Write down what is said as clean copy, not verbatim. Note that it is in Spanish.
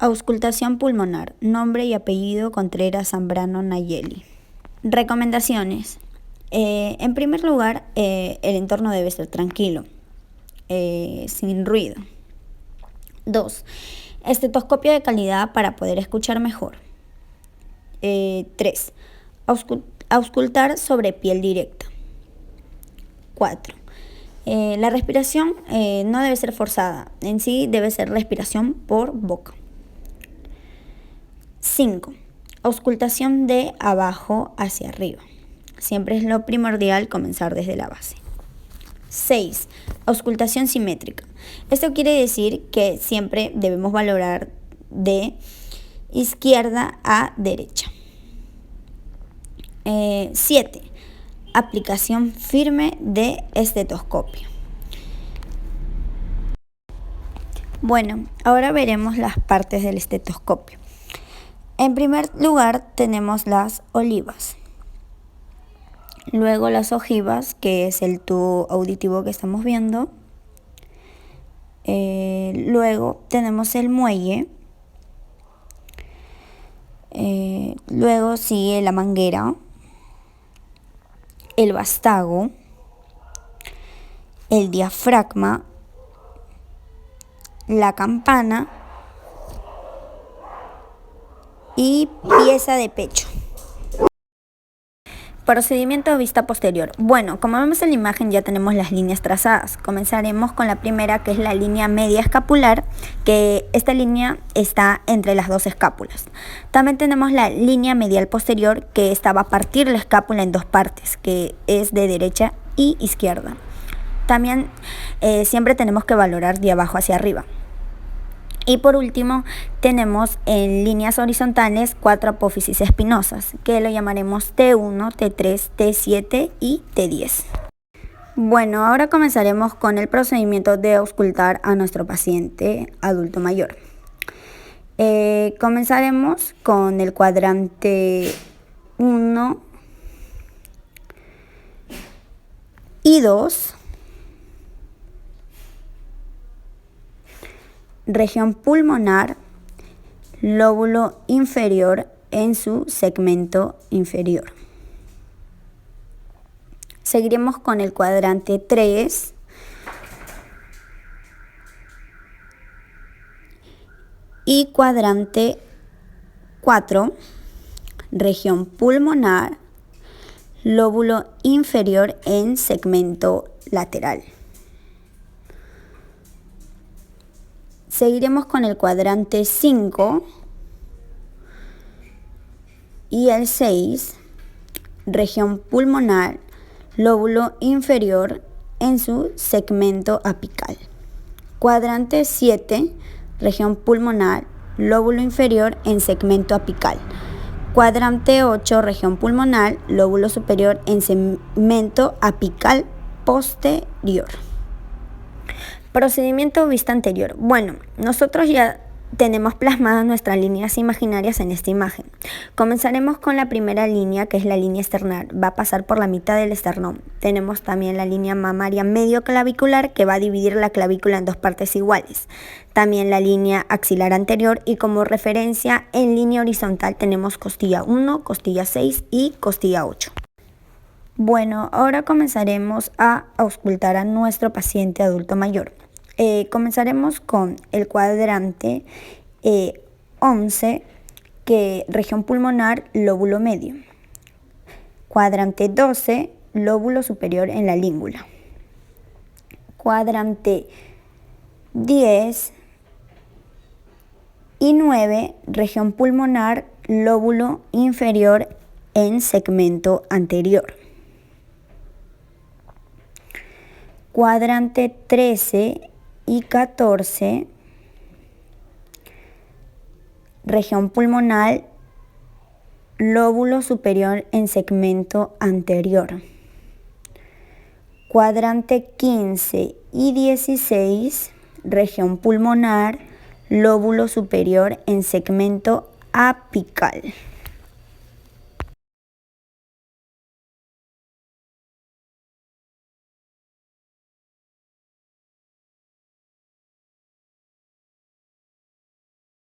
Auscultación pulmonar. Nombre y apellido: Contreras Zambrano Nayeli. Recomendaciones. En primer lugar, el entorno debe ser tranquilo, sin ruido. 2. Estetoscopio de calidad para poder escuchar mejor. 3. Auscultar sobre piel directa. 4. La respiración no debe ser forzada, en sí debe ser respiración por boca. 5. Auscultación de abajo hacia arriba. Siempre es lo primordial comenzar desde la base. 6. Auscultación simétrica. Esto quiere decir que siempre debemos valorar de izquierda a derecha. 7. Aplicación firme de estetoscopio. Bueno, ahora veremos las partes del estetoscopio. En primer lugar tenemos las olivas, luego las ojivas, que es el tubo auditivo que estamos viendo, luego tenemos el muelle, luego sigue la manguera, el vástago, el diafragma, la campana y pieza de pecho. Procedimiento vista posterior. Bueno, como vemos en la imagen ya tenemos las líneas trazadas. Comenzaremos con la primera, que es la línea media escapular, que esta línea está entre las dos escápulas. También tenemos la línea medial posterior, que esta va a partir la escápula en dos partes, que es de derecha y izquierda. También siempre tenemos que valorar de abajo hacia arriba. Y por último, tenemos en líneas horizontales 4 apófisis espinosas, que lo llamaremos T1, T3, T7 y T10. Bueno, ahora comenzaremos con el procedimiento de auscultar a nuestro paciente adulto mayor. Comenzaremos con el cuadrante 1 y 2. Región pulmonar, lóbulo inferior en su segmento inferior. Seguiremos con el cuadrante 3 y cuadrante 4, región pulmonar, lóbulo inferior en segmento lateral. Seguiremos con el cuadrante 5 y el 6, región pulmonar, lóbulo inferior en su segmento apical. Cuadrante 7, región pulmonar, lóbulo inferior en segmento apical. Cuadrante 8, región pulmonar, lóbulo superior en segmento apical posterior. Procedimiento vista anterior. Bueno, nosotros ya tenemos plasmadas nuestras líneas imaginarias en esta imagen. Comenzaremos con la primera línea, que es la línea externar. Va a pasar por la mitad del esternón. Tenemos también la línea mamaria medio clavicular, que va a dividir la clavícula en dos partes iguales. También la línea axilar anterior, y como referencia en línea horizontal tenemos costilla 1, costilla 6 y costilla 8. Bueno, ahora comenzaremos a auscultar a nuestro paciente adulto mayor. Comenzaremos con el cuadrante 11, que región pulmonar, lóbulo medio. Cuadrante 12, lóbulo superior en la língula. Cuadrante 10 y 9, región pulmonar, lóbulo inferior en segmento anterior. Cuadrante 13 y 14, región pulmonar, lóbulo superior en segmento anterior. Cuadrante 15 y 16, región pulmonar, lóbulo superior en segmento apical.